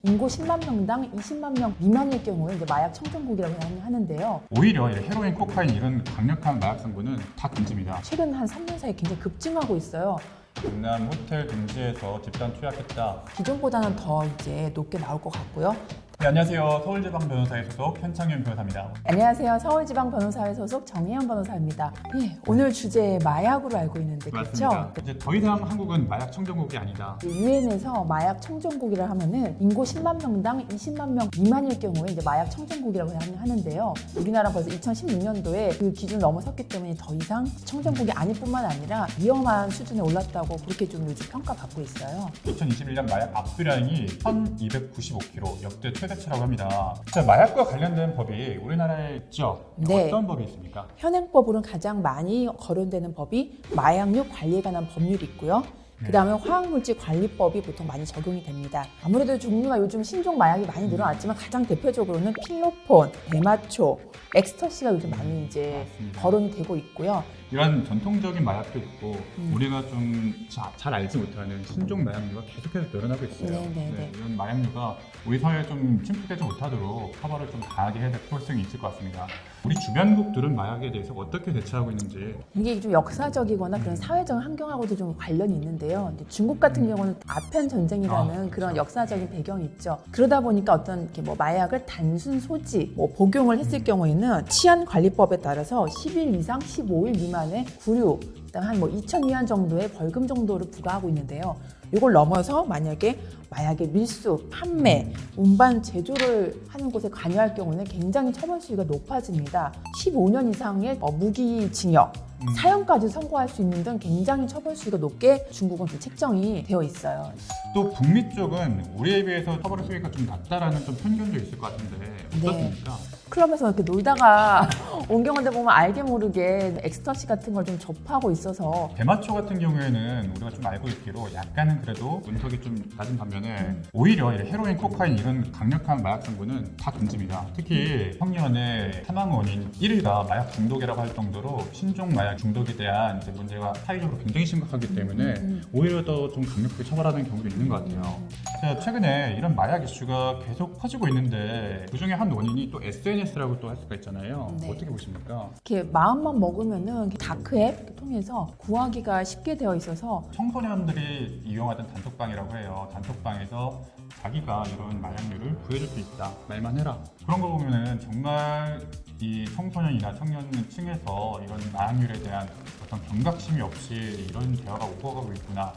인구 10만 명당 20만 명 미만일 경우에 이제 마약 청정국이라고 하는데요. 오히려 헤로인, 코카인 이런 강력한 마약 성분은 다 금지입니다. 최근 한 3년 사이에 굉장히 급증하고 있어요. 경남 호텔 등지에서 집단 투약했다. 기존보다는 더 이제 높게 나올 것 같고요. 네, 안녕하세요. 서울지방변호사의 소속 현창현 변호사입니다. 안녕하세요. 서울지방변호사회 소속 정혜연 변호사입니다. 네, 오늘 주제 마약으로 알고 있는데 맞습니다. 그렇죠? 이제 더 이상 한국은 마약 청정국이 아니다. 유엔에서 마약 청정국이라 하면은 인구 10만 명당 20만 명 미만일 경우에 이제 마약 청정국이라고 하는데요. 우리나라 벌써 2016년도에 그 기준을 넘어섰기 때문에 더 이상 청정국이 아닐 뿐만 아니라 위험한 수준에 올랐다고 그렇게 좀 요즘 평가받고 있어요. 2021년 마약 압수량이 1,295kg, 역대 최대치라고 합니다. 자, 마약과 관련된 법이 우리나라에 있죠? 네. 어떤 법이 있습니까? 현행법으로는 가장 많이 거론되는 법이 마약류 관리에 관한 법률이 있고요. 그 다음에 화학물질관리법이 보통 많이 적용이 됩니다. 아무래도 종류가 요즘 신종 마약이 많이 늘어났지만 가장 대표적으로는 필로폰, 대마초, 엑스터시가 요즘 많이 이제 맞습니다. 거론이 되고 있고요. 이런 전통적인 마약도 있고 우리가 좀 잘 알지 못하는 신종 마약류가 계속해서 늘어나고 있어요. 네네네. 이런 마약류가 우리 사회에 좀 침투되지 못하도록 처벌을 좀 강하게 해야 될 필요성이 있을 것 같습니다. 우리 주변국들은 마약에 대해서 어떻게 대처하고 있는지. 이게 좀 역사적이거나 그런 사회적 환경하고도 좀 관련이 있는데요. 근데 중국 같은 경우는 아편 전쟁이라는 그런 역사적인 배경이 있죠. 그러다 보니까 어떤 이렇게 뭐 마약을 단순 소지, 뭐 복용을 했을 경우에는 치안관리법에 따라서 10일 이상 15일 미만의 구류, 그다음 한 뭐 2,000위안 정도의 벌금 정도를 부과하고 있는데요. 이걸 넘어서 만약에 마약의 밀수, 판매, 운반, 제조를 하는 곳에 관여할 경우는 굉장히 처벌 수위가 높아집니다. 15년 이상의 무기징역, 사형까지 선고할 수 있는 등 굉장히 처벌 수위가 높게 중국은 좀 책정이 되어 있어요. 또 북미 쪽은 우리에 비해서 처벌 수위가 좀 낮다라는 좀 편견도 있을 것 같은데 어떻습니까? 클럽에서 이렇게 놀다가 온 경우들 보면 알게 모르게 엑스터시 같은 걸 좀 접하고 있어서 대마초 같은 경우에는 우리가 좀 알고 있기로 약간은 그래도 문턱이 좀 낮은 반면에 오히려 헤로인, 코카인 이런 강력한 마약 성분은 다 금지입니다. 특히 청년의 사망 원인 1위가 마약 중독이라고 할 정도로 신종 마약 중독에 대한 이제 문제가 사회적으로 굉장히 심각하기 때문에 오히려 더 좀 강력하게 처벌하는 경우도 있는 것 같아요. 자, 최근에 이런 마약 이슈가 계속 퍼지고 있는데 그중에 한 원인이 또 SNS라고 또 할 수가 있잖아요. 네. 어떻게 보십니까? 이렇게 마음만 먹으면은 다크앱 통해서 구하기가 쉽게 되어 있어서 청소년들이 이용하던 단톡방이라고 해요. 단톡방에서 자기가 이런 마약류를 구해줄 수 있다. 말만 해라. 그런 거 보면은 정말 이 청소년이나 청년층에서 이런 마약류에 대한 어떤 경각심이 없이 이런 대화가 오고 가고 있구나.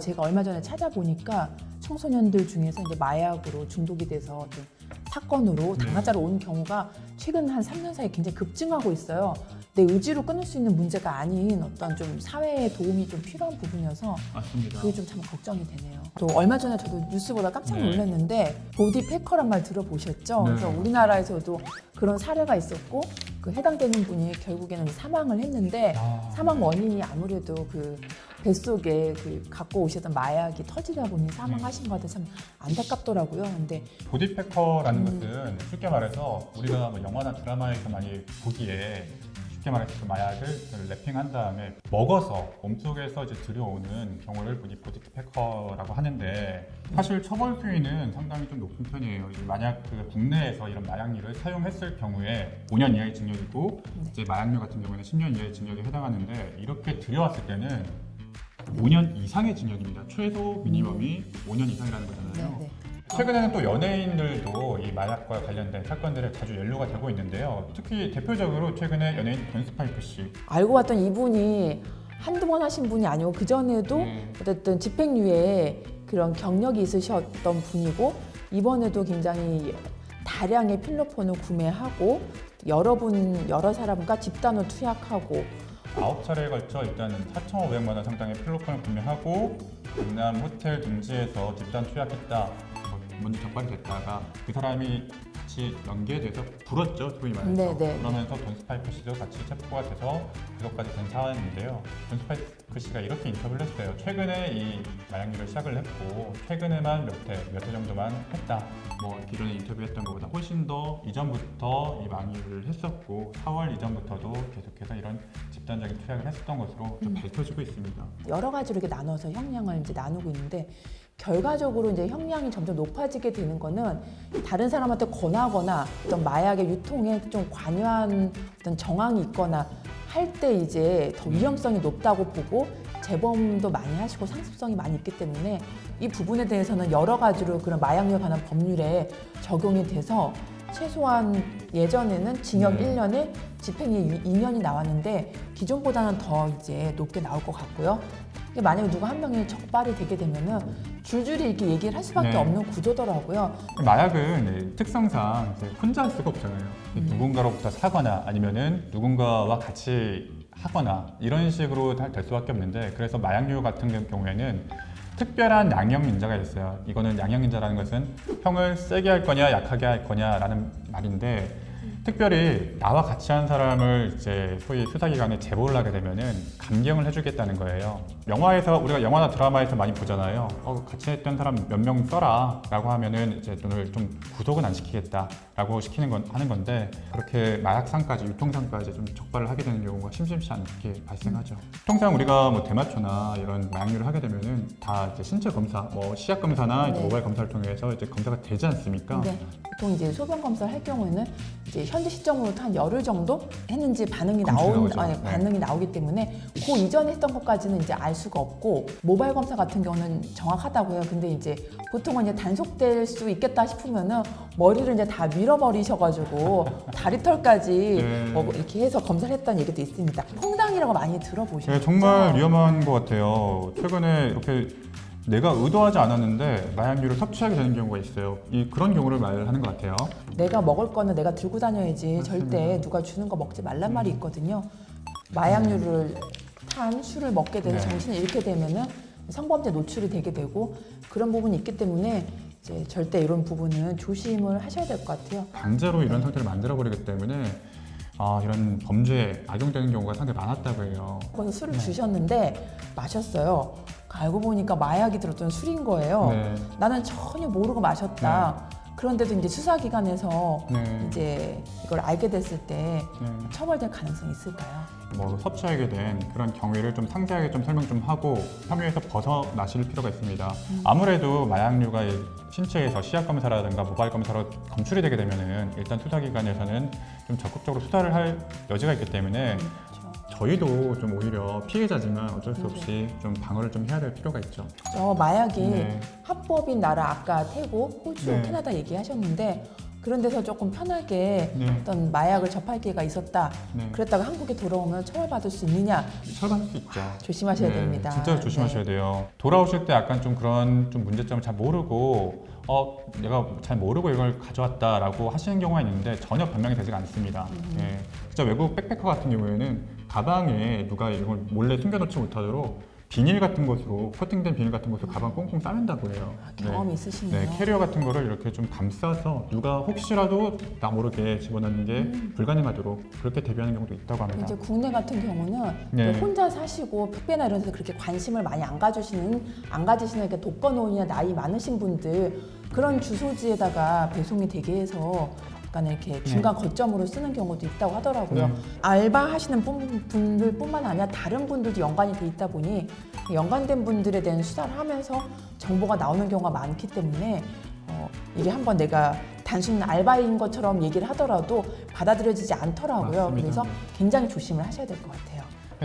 제가 얼마 전에 찾아보니까 청소년들 중에서 이제 마약으로 중독이 돼서 좀 사건으로 당사자로 온 경우가 최근 한 3년 사이에 굉장히 급증하고 있어요. 내 의지로 끊을 수 있는 문제가 아닌 어떤 좀 사회에 도움이 좀 필요한 부분이어서 맞습니다. 그게 좀 참 걱정이 되네요. 또 얼마 전에 저도 뉴스 보다 깜짝 놀랐는데 보디패커란 말 들어보셨죠? 네. 그래서 우리나라에서도 그런 사례가 있었고 그 해당되는 분이 결국에는 사망을 했는데 사망 원인이 아무래도 그 뱃속에 그 갖고 오셨던 마약이 터지다 보니 사망하신 것 같아서 참 안타깝더라고요. 근데 보디패커라는 것은 쉽게 말해서 우리가 뭐 영화나 드라마에서 많이 보기에 쉽게 말해서 그 마약을 랩핑한 다음에 먹어서 몸속에서 이제 들여오는 경우를 보디패커라고 하는데 사실 처벌 수위는 상당히 좀 높은 편이에요. 만약 그 국내에서 이런 마약류를 사용했을 경우에 5년 이하의 징역이고 이제 마약류 같은 경우에는 10년 이하의 징역에 해당하는데 이렇게 들여왔을 때는 5년 이상의 징역입니다. 최소 미니멈이 5년 이상이라는 거잖아요. 네. 최근에는 또 연예인들도 이 마약과 관련된 사건들에 자주 연루가 되고 있는데요. 특히 대표적으로 최근에 연예인 권스파이크 씨. 알고 봤더니 이분이 한두 번 하신 분이 아니고 그전에도 어쨌든 집행유예 그런 경력이 있으셨던 분이고 이번에도 굉장히 다량의 필로폰을 구매하고 여러 사람과 집단으로 투약하고 9차례에 걸쳐 일단은 4,500만 원 상당의 필로폰을 구매하고 경남 호텔 등지에서 집단 투약했다. 먼저 적발이 됐다가 그 사람이 같이 연계돼서 불었죠, 소위 말해서. 네네. 그러면서 돈스파이크 씨도 같이 체포가 돼서 구속까지 된 상황인데요. 돈스파이크 씨가 이렇게 인터뷰를 했어요. 최근에 이 마약류를 시작을 했고 최근에만 몇 회 정도만 했다. 뭐 기존에 인터뷰했던 것보다 훨씬 더 이전부터 이 마약류를 했었고 4월 이전부터도 계속해서 이런 집단적인 투약을 했었던 것으로 좀 밝혀지고 있습니다. 여러 가지로 이렇게 나눠서 형량을 이제 나누고 있는데 결과적으로 이제 형량이 점점 높아지게 되는 거는 다른 사람한테 권하거나 어떤 마약의 유통에 좀 관여한 어떤 정황이 있거나 할 때 이제 더 위험성이 높다고 보고 재범도 많이 하시고 상습성이 많이 있기 때문에 이 부분에 대해서는 여러 가지로 그런 마약류에 관한 법률에 적용이 돼서 최소한 예전에는 징역 1년에 집행유예 2년이 나왔는데 기존보다는 더 이제 높게 나올 것 같고요. 이게 만약에 누가 한 명이 적발이 되게 되면은 줄줄이 이렇게 얘기를 할 수밖에 네. 없는 구조더라고요. 마약은 특성상 이제 혼자 할 수가 없잖아요. 누군가로부터 사거나 아니면은 누군가와 같이 하거나 이런 식으로 될 수밖에 없는데, 그래서 마약류 같은 경우에는 특별한 양형인자가 있어요. 이거는 양형인자라는 것은 형을 세게 할 거냐 약하게 할 거냐라는 말인데, 특별히 나와 같이 한 사람을 이제 소위 수사기관에 제보를 하게 되면은 감경을 해주겠다는 거예요. 영화에서 우리가 영화나 드라마에서 많이 보잖아요. 같이 했던 사람 몇 명 써라라고 하면은 이제 너를 좀 구속은 안 시키겠다라고 하는 건데, 그렇게 마약상까지 유통상까지 좀 적발을 하게 되는 경우가 심심치 않게 발생하죠. 통상 우리가 뭐 대마초나 이런 마약류를 하게 되면은 다 이제 신체 검사, 뭐 시약 검사나 이제 네. 모발 검사를 통해서 이제 검사가 되지 않습니까? 네. 보통 이제 소변 검사를 할 경우에는 이제 현재 시점으로부터 한 열흘 정도 했는지 반응이 나오죠. 네. 반응이 나오기 때문에 그 이전에 했던 것까지는 이제 알 수가 없고, 모발 검사 같은 경우는 정확하다고요. 근데 이제 보통은 이제 단속될 수 있겠다 싶으면은 머리를 이제 다 밀어버리셔가지고 다리털까지 네. 뭐 이렇게 해서 검사를 했다는 얘기도 있습니다. 퐁당이라고 많이 들어보셨죠? 네, 정말 위험한 것 같아요. 최근에 이렇게 내가 의도하지 않았는데 마약류를 섭취하게 되는 경우가 있어요. 그런 경우를 말하는 것 같아요. 내가 먹을 거는 내가 들고 다녀야지. 맞습니다. 절대 누가 주는 거 먹지 말란 말이 있거든요. 마약류를 탄 술을 먹게 돼서 네. 정신을 잃게 되면은 성범죄 노출이 되게 되고 그런 부분이 있기 때문에 이제 절대 이런 부분은 조심을 하셔야 될 것 같아요. 강제로 이런 상태를 만들어버리기 때문에 이런 범죄에 악용되는 경우가 상당히 많았다고 해요. 그래서 술을 주셨는데 마셨어요. 알고 보니까 마약이 들었던 술인 거예요. 네. 나는 전혀 모르고 마셨다. 그런데도 이제 수사기관에서 네. 이제 이걸 알게 됐을 때 네. 처벌될 가능성이 있을까요? 뭐 섭취하게 된 그런 경위를 좀 상세하게 좀 설명 좀 하고 혐의에서 벗어나실 필요가 있습니다. 아무래도 마약류가 신체에서 시약 검사라든가 모발 검사로 검출이 되게 되면은 일단 수사기관에서는 좀 적극적으로 수사를 할 여지가 있기 때문에 그렇죠. 저희도 좀 오히려 피해자지만 어쩔 수 없이 좀 방어를 좀 해야 될 필요가 있죠. 저 마약이 네. 합법인 나라 아까 태국, 호주, 네. 캐나다 얘기하셨는데 그런 데서 조금 편하게 네. 어떤 마약을 접할 기회가 있었다. 네. 그랬다가 한국에 돌아오면 처벌받을 수 있느냐 처벌할 수 있죠. 조심하셔야 됩니다. 진짜 조심하셔야 네. 돼요. 돌아오실 때 약간 좀 그런 좀 문제점을 잘 모르고 내가 잘 모르고 이걸 가져왔다라고 하시는 경우가 있는데 전혀 변명이 되지가 않습니다. 예. 진짜 외국 백패커 같은 경우에는 가방에 누가 이걸 몰래 숨겨놓지 못하도록 비닐 같은 것으로 코팅된 비닐 같은 것으로 가방 꽁꽁 싸맨다고 해요. 경험이 있으시네요. 네, 캐리어 같은 거를 이렇게 좀 감싸서 누가 혹시라도 나 모르게 집어넣는 게 불가능하도록 그렇게 대비하는 경우도 있다고 합니다. 이제 국내 같은 경우는 네. 혼자 사시고 택배나 이런 데서 그렇게 관심을 많이 안 가지시는 이렇게 독거노인이나 나이 많으신 분들 그런 주소지에다가 배송이 되게 해서 약간 이렇게 중간 거점으로 쓰는 경우도 있다고 하더라고요. 네. 알바하시는 분들뿐만 아니라 다른 분들도 연관이 돼 있다 보니 연관된 분들에 대한 수사를 하면서 정보가 나오는 경우가 많기 때문에 이게 한번 내가 단순 알바인 것처럼 얘기를 하더라도 받아들여지지 않더라고요. 맞습니다. 그래서 굉장히 조심을 하셔야 될 것 같아요.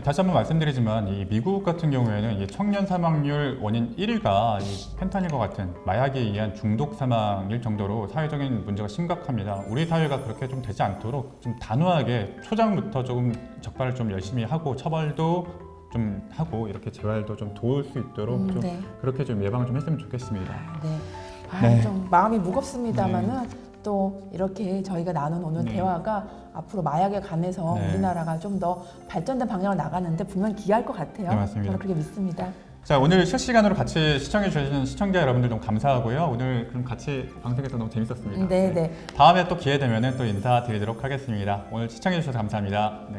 다시 한번 말씀드리지만 이 미국 같은 경우에는 이 청년 사망률 원인 1위가 이 펜타닐과 같은 마약에 의한 중독 사망일 정도로 사회적인 문제가 심각합니다. 우리 사회가 그렇게 좀 되지 않도록 좀 단호하게 초장부터 조금 적발을 좀 열심히 하고 처벌도 좀 하고 이렇게 재활도 좀 도울 수 있도록 좀 네. 그렇게 좀 예방을 좀 했으면 좋겠습니다. 네. 네. 좀 마음이 무겁습니다만은 또 이렇게 저희가 나눈 오늘 네. 대화가 앞으로 마약에 관해서 네. 우리나라가 좀 더 발전된 방향으로 나가는데 분명 기여할 것 같아요. 네, 맞습니다. 저는 그렇게 믿습니다. 자, 오늘 실시간으로 같이 시청해 주신 시청자 여러분들 너무 감사하고요. 오늘 그럼 같이 방송해서 너무 재밌었습니다. 네, 네. 다음에 또 기회 되면 또 인사드리도록 하겠습니다. 오늘 시청해 주셔서 감사합니다. 네.